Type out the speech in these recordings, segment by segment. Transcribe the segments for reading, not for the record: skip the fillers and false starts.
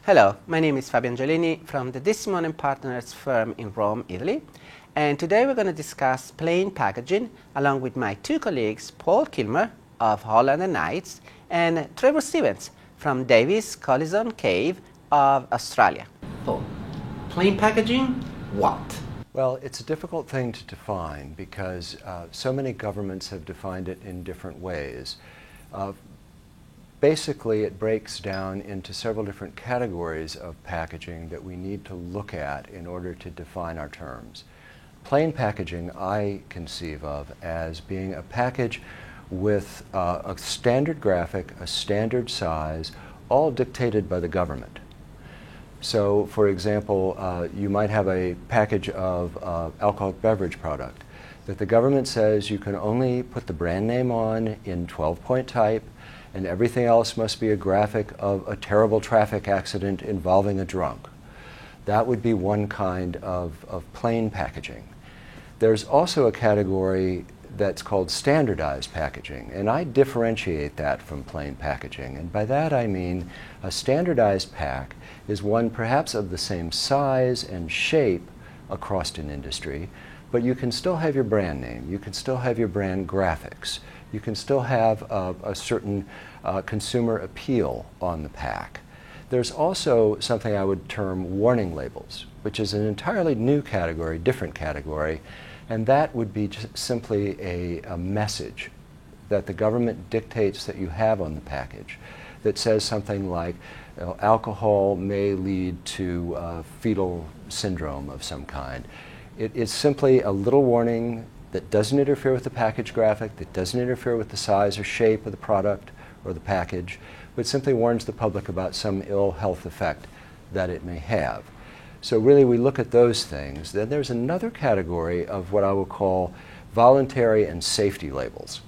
Hello, my name is Fabio Angelini from the De Simone & Partners firm in Rome, Italy. And today we're going to discuss plain packaging along with my two colleagues, Paul Kilmer of Holland & Knights and Trevor Stevens from Davis Collison Cave of Australia. Paul, plain packaging, what? Well, it's a difficult thing to define because so many governments have defined it in different ways. Basically, it breaks down into several different categories of packaging that we need to look at in order to define our terms. Plain packaging I conceive of as being a package with a standard graphic, a standard size, all dictated by the government. So, for example, you might have a package of alcoholic beverage product that the government says you can only put the brand name on in 12-point type, and everything else must be a graphic of a terrible traffic accident involving a drunk. That would be one kind of plain packaging. There's also a category that's called standardized packaging, and I differentiate that from plain packaging. And by that I mean a standardized pack is one perhaps of the same size and shape across an industry, but you can still have your brand name, you can still have your brand graphics, you can still have a certain consumer appeal on the pack. There's also something I would term warning labels, which is an entirely new category, different category, and that would be just simply a message that the government dictates that you have on the package that says something like, alcohol may lead to fetal syndrome of some kind. It is simply a little warning that doesn't interfere with the package graphic, that doesn't interfere with the size or shape of the product or the package, but simply warns the public about some ill health effect that it may have. So really we look at those things. Then there's another category of what I will call voluntary and safety labels.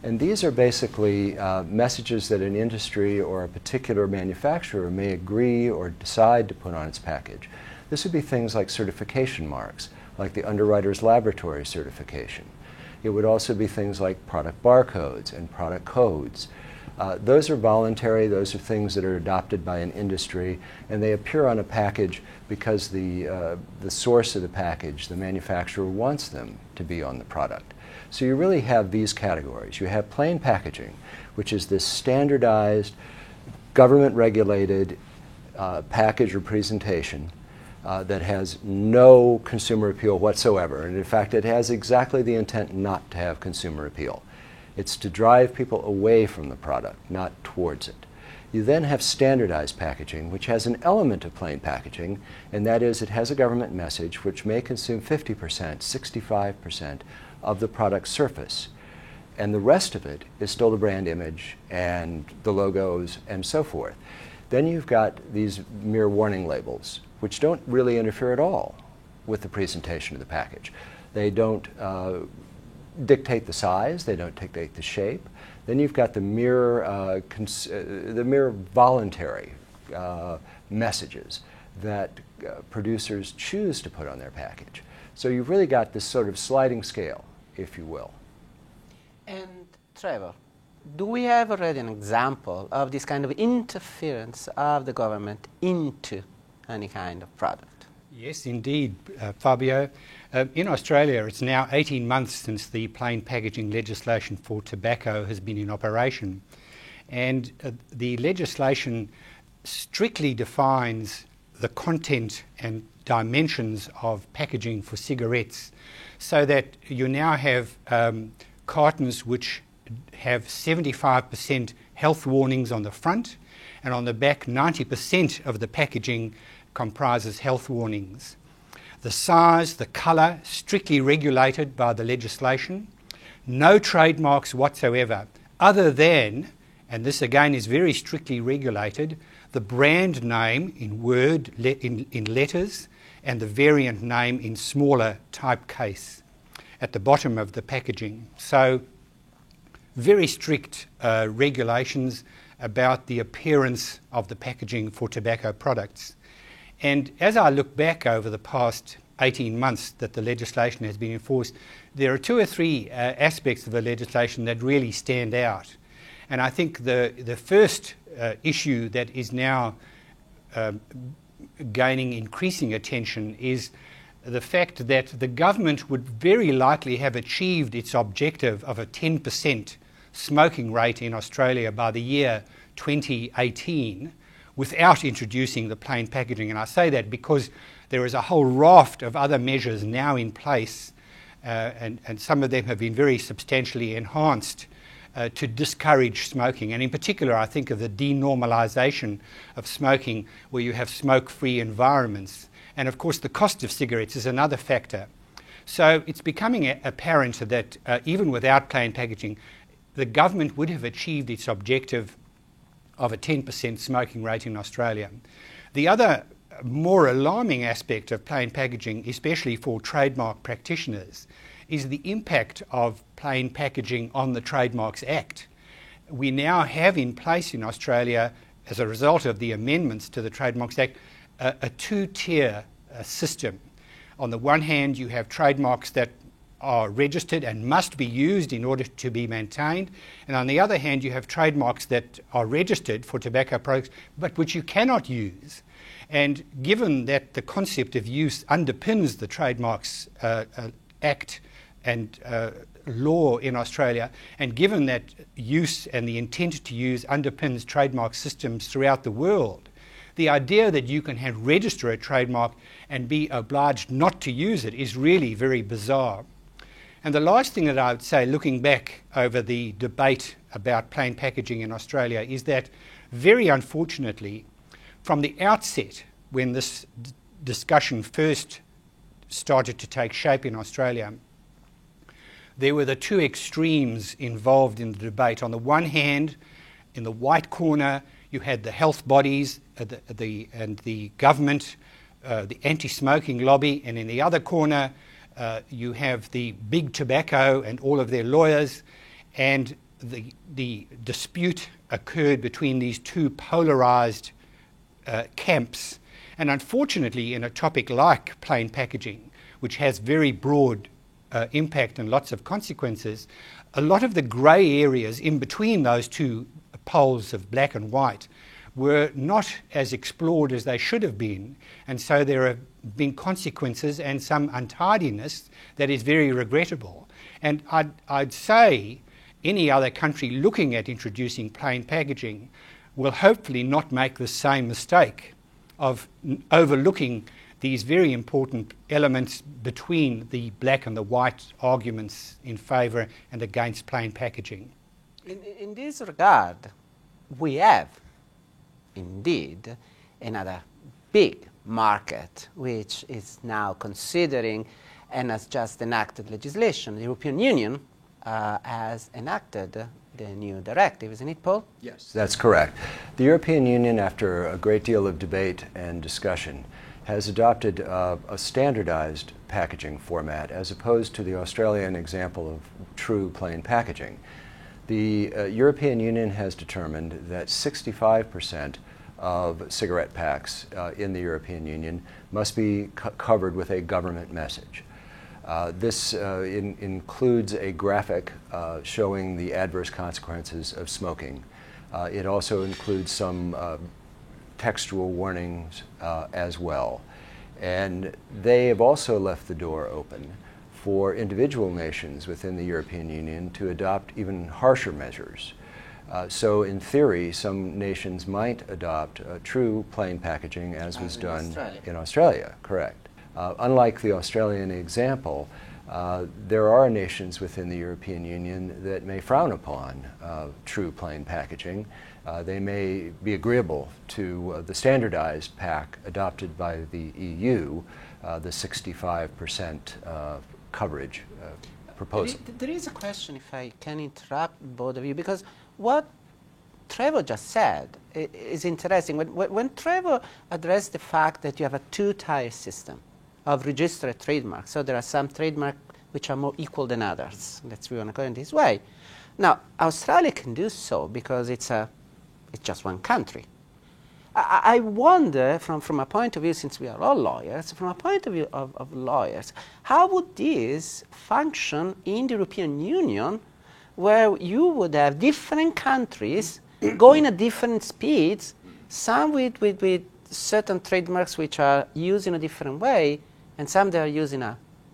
And these are basically messages that an industry or a particular manufacturer may agree or decide to put on its package. This would be things like certification marks, like the Underwriters Laboratory certification. It would also be things like product barcodes and product codes. Those are voluntary, those are things that are adopted by an industry, and they appear on a package because the source of the package, the manufacturer, wants them to be on the product. So you really have these categories. You have plain packaging, which is this standardized, government-regulated package or presentation that has no consumer appeal whatsoever. And in fact, it has exactly the intent not to have consumer appeal. It's to drive people away from the product, not towards it. You then have standardized packaging, which has an element of plain packaging, and that is it has a government message which may consume 50%, 65% of the product surface. And the rest of it is still the brand image and the logos and so forth. Then you've got these mere warning labels, which don't really interfere at all with the presentation of the package. They don't dictate the size, they don't dictate the shape. Then you've got the mere voluntary messages that producers choose to put on their package. So you've really got this sort of sliding scale, if you will. And Trevor, do we have already an example of this kind of interference of the government into any kind of product? Yes, indeed, Fabio. In Australia, it's now 18 months since the plain packaging legislation for tobacco has been in operation. And the legislation strictly defines the content and dimensions of packaging for cigarettes, so that you now have cartons which have 75% health warnings on the front, and on the back 90% of the packaging comprises health warnings. The size, the colour, strictly regulated by the legislation. No trademarks whatsoever, other than, and this again is very strictly regulated, the brand name in in letters and the variant name in smaller typecase at the bottom of the packaging. So very strict regulations about the appearance of the packaging for tobacco products. And as I look back over the past 18 months that the legislation has been enforced, there are two or three aspects of the legislation that really stand out. And I think the first issue that is now gaining increasing attention is the fact that the government would very likely have achieved its objective of a 10% smoking rate in Australia by the year 2018 without introducing the plain packaging. And I say that because there is a whole raft of other measures now in place, and some of them have been very substantially enhanced to discourage smoking. And in particular, I think of the denormalisation of smoking, where you have smoke-free environments. And of course, the cost of cigarettes is another factor. So it's becoming apparent that even without plain packaging, the government would have achieved its objective of a 10% smoking rate in Australia. The other more alarming aspect of plain packaging, especially for trademark practitioners, is the impact of plain packaging on the Trademarks Act. We now have in place in Australia, as a result of the amendments to the Trademarks Act, a two-tier system. On the one hand, you have trademarks that are registered and must be used in order to be maintained, and on the other hand, you have trademarks that are registered for tobacco products but which you cannot use. And given that the concept of use underpins the Trademarks Act and law in Australia, and given that use and the intent to use underpins trademark systems throughout the world, the idea that you can register a trademark and be obliged not to use it is really very bizarre. And the last thing that I would say, looking back over the debate about plain packaging in Australia, is that very unfortunately, from the outset, when this discussion first started to take shape in Australia, there were the two extremes involved in the debate. On the one hand, in the white corner, you had the health bodies and the government, the anti-smoking lobby, and in the other corner, you have the big tobacco and all of their lawyers, and the dispute occurred between these two polarised camps. And unfortunately, in a topic like plain packaging, which has very broad impact and lots of consequences, a lot of the grey areas in between those two poles of black and white were not as explored as they should have been, and so there have been consequences and some untidiness that is very regrettable. And I'd say any other country looking at introducing plain packaging will hopefully not make the same mistake of overlooking these very important elements between the black and the white arguments in favour and against plain packaging. In this regard, we have indeed another big market which is now considering and has just enacted legislation. The European Union has enacted the new directive, isn't it, Paul? Yes, that's correct. The European Union, after a great deal of debate and discussion, has adopted a standardized packaging format as opposed to the Australian example of true plain packaging. The European Union has determined that 65% of cigarette packs in the European Union must be covered with a government message. This includes a graphic showing the adverse consequences of smoking. It also includes some textual warnings as well. And they have also left the door open for individual nations within the European Union to adopt even harsher measures. So in theory, some nations might adopt true plain packaging as was done in Australia, correct. Unlike the Australian example, there are nations within the European Union that may frown upon true plain packaging. They may be agreeable to the standardized pack adopted by the EU, the 65% coverage proposal. There is a question, if I can interrupt both of you, because what Trevor just said is interesting. When Trevor addressed the fact that you have a two-tier system of registered trademarks, so there are some trademarks which are more equal than others, let's we want to go in this way. Now, Australia can do so because it's just one country. I wonder, from a point of view, since we are all lawyers, from a point of view of lawyers, how would this function in the European Union, where you would have different countries going at different speeds, some with certain trademarks which are used in a different way, and some they are used in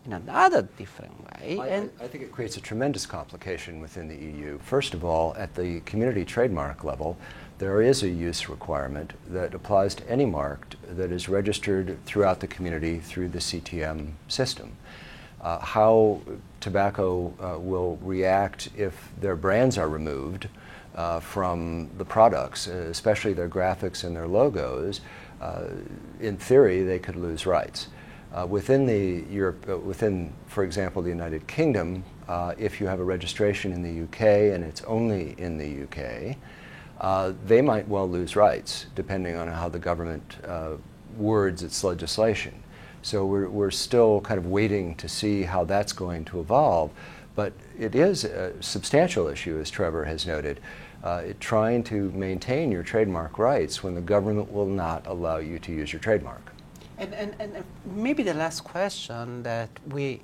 another different way. I think it creates a tremendous complication within the EU. First of all, at the community trademark level, there is a use requirement that applies to any mark that is registered throughout the community through the CTM system. How tobacco will react if their brands are removed from the products, especially their graphics and their logos, in theory they could lose rights. Within, for example, the United Kingdom, if you have a registration in the UK and it's only in the UK, they might well lose rights depending on how the government words its legislation. So we're still kind of waiting to see how that's going to evolve, but it is a substantial issue, as Trevor has noted, trying to maintain your trademark rights when the government will not allow you to use your trademark. And maybe the last question that we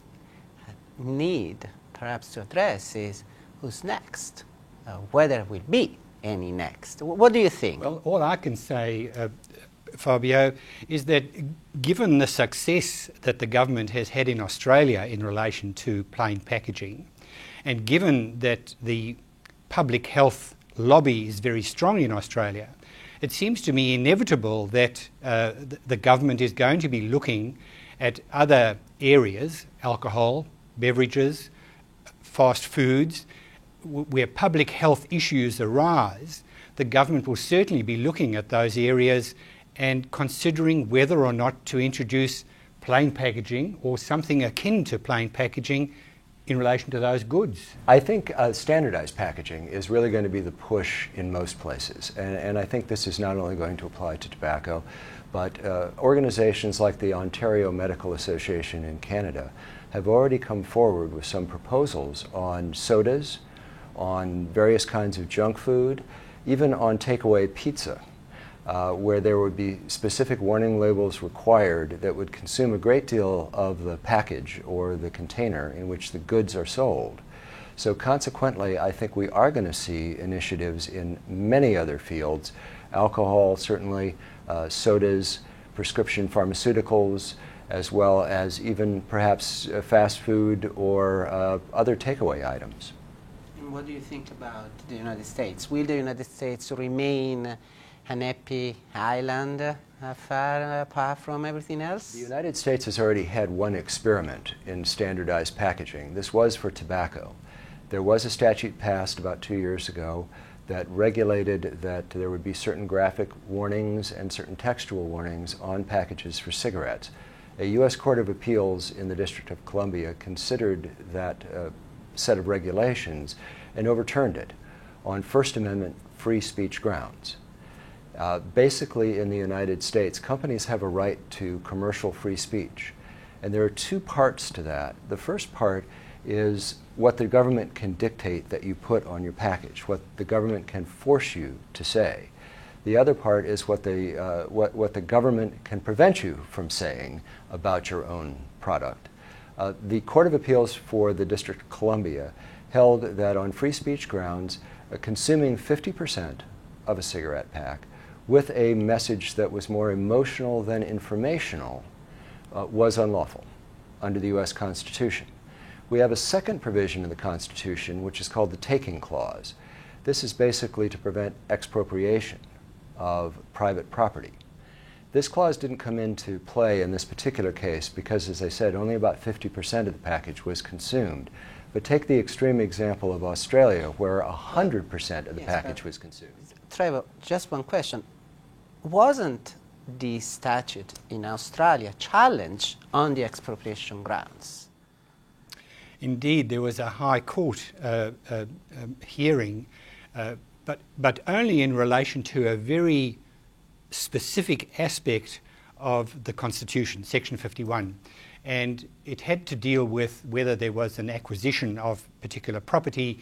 need perhaps to address is who's next, whether it will be any next. What do you think? Well, all I can say, Fabio, is that given the success that the government has had in Australia in relation to plain packaging, and given that the public health lobby is very strong in Australia, it seems to me inevitable that the government is going to be looking at other areas, alcohol, beverages, fast foods, where public health issues arise. The government will certainly be looking at those areas and considering whether or not to introduce plain packaging or something akin to plain packaging in relation to those goods. I think standardized packaging is really going to be the push in most places, and I think this is not only going to apply to tobacco, but organizations like the Ontario Medical Association in Canada have already come forward with some proposals on sodas, on various kinds of junk food, even on takeaway pizza, where there would be specific warning labels required that would consume a great deal of the package or the container in which the goods are sold. So consequently, I think we are going to see initiatives in many other fields, alcohol certainly, sodas, prescription pharmaceuticals, as well as even perhaps fast food or other takeaway items. What do you think about the United States? Will the United States remain an happy island far apart from everything else? The United States has already had one experiment in standardized packaging. This was for tobacco. There was a statute passed about 2 years ago that regulated that there would be certain graphic warnings and certain textual warnings on packages for cigarettes. A U.S. Court of Appeals in the District of Columbia considered that set of regulations and overturned it on First Amendment free speech grounds. Basically, in the United States, companies have a right to commercial free speech. And there are two parts to that. The first part is what the government can dictate that you put on your package, what the government can force you to say. The other part is what the government can prevent you from saying about your own product. The Court of Appeals for the District of Columbia held that on free speech grounds, consuming 50% of a cigarette pack with a message that was more emotional than informational was unlawful under the U.S. Constitution. We have a second provision in the Constitution which is called the Taking Clause. This is basically to prevent expropriation of private property. This clause didn't come into play in this particular case because, as I said, only about 50% of the package was consumed. But take the extreme example of Australia, where 100% of the package was consumed. Trevor, just one question. Wasn't the statute in Australia challenged on the expropriation grounds? Indeed, there was a High Court hearing, but only in relation to a very specific aspect of the Constitution, Section 51. And it had to deal with whether there was an acquisition of particular property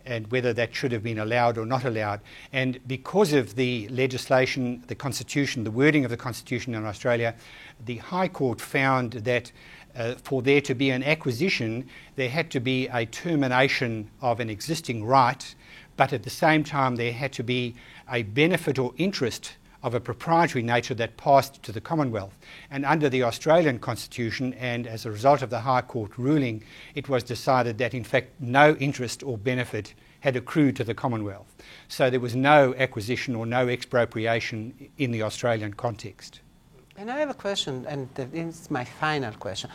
and whether that should have been allowed or not allowed. And because of the legislation, the Constitution, the wording of the Constitution in Australia, the High Court found that for there to be an acquisition, there had to be a termination of an existing right, but at the same time there had to be a benefit or interest of a proprietary nature that passed to the Commonwealth. And under the Australian Constitution, and as a result of the High Court ruling, it was decided that in fact no interest or benefit had accrued to the Commonwealth. So there was no acquisition or no expropriation in the Australian context. And I have a question, and this is my final question.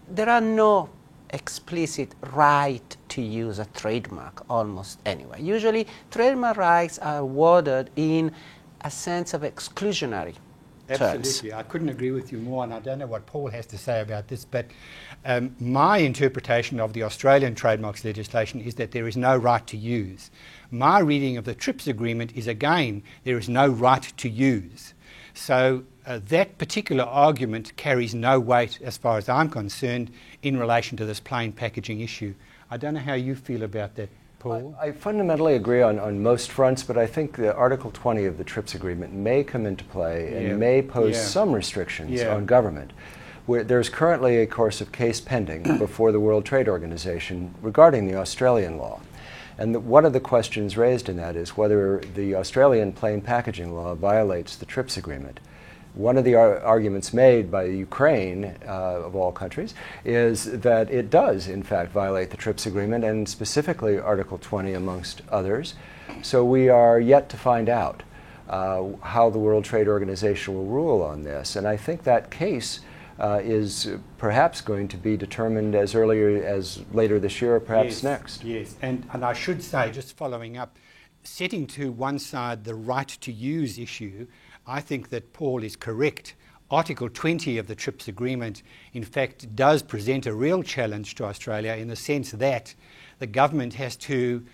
There are no explicit right to use a trademark almost anywhere. Usually trademark rights are worded in a sense of exclusionary terms. Absolutely. I couldn't agree with you more, and I don't know what Paul has to say about this, but my interpretation of the Australian trademarks legislation is that there is no right to use. My reading of the TRIPS agreement is, again, there is no right to use. So that particular argument carries no weight, as far as I'm concerned, in relation to this plain packaging issue. I don't know how you feel about that, Paul. I fundamentally agree on most fronts, but I think that Article 20 of the TRIPS agreement may come into play and may pose some restrictions on government. There's currently a course of case pending before the World Trade Organization regarding the Australian law. And one of the questions raised in that is whether the Australian plain packaging law violates the TRIPS agreement. One of the arguments made by Ukraine, of all countries, is that it does, in fact, violate the TRIPS agreement, and specifically Article 20, amongst others. So we are yet to find out how the World Trade Organization will rule on this. And I think that case is perhaps going to be determined as early as later this year or perhaps next. Yes, and I should say, just following up, setting to one side the right to use issue, I think that Paul is correct. Article 20 of the TRIPS agreement, in fact, does present a real challenge to Australia in the sense that the government has to,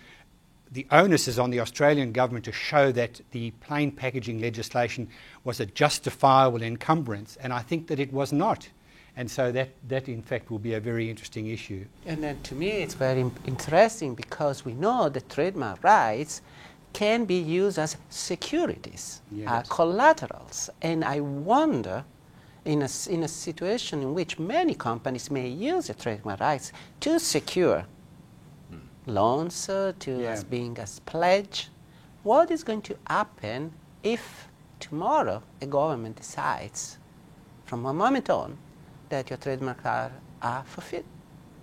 the onus is on the Australian government to show that the plain packaging legislation was a justifiable encumbrance, and I think that it was not. And so that in fact will be a very interesting issue. And then to me it's very interesting because we know that trademark rights can be used as securities, collaterals. And I wonder, in a situation in which many companies may use the trademark rights to secure loans, as being a pledge, what is going to happen if tomorrow a government decides, from a moment on, that your trademarks are fulfilled?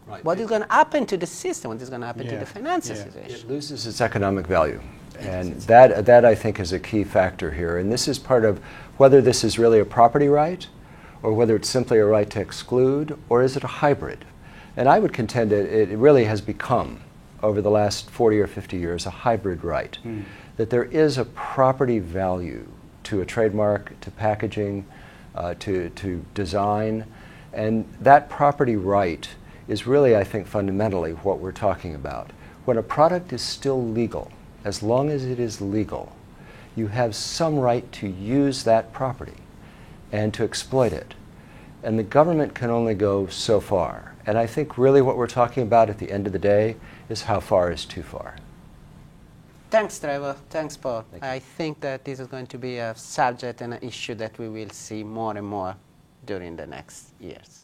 Right. What is going to happen to the system? What is going to happen to the financial situation? It loses its economic value. And that I think is a key factor here. And this is part of whether this is really a property right or whether it's simply a right to exclude, or is it a hybrid? And I would contend it really has become, over the last 40 or 50 years, a hybrid right. That there is a property value to a trademark, to packaging, to design. And that property right is really, I think, fundamentally what we're talking about. When a product is still legal, as long as it is legal, you have some right to use that property and to exploit it. And the government can only go so far. And I think really what we're talking about at the end of the day is how far is too far. Thanks, Trevor. Thanks, Paul. I think that this is going to be a subject and an issue that we will see more and more during the next years.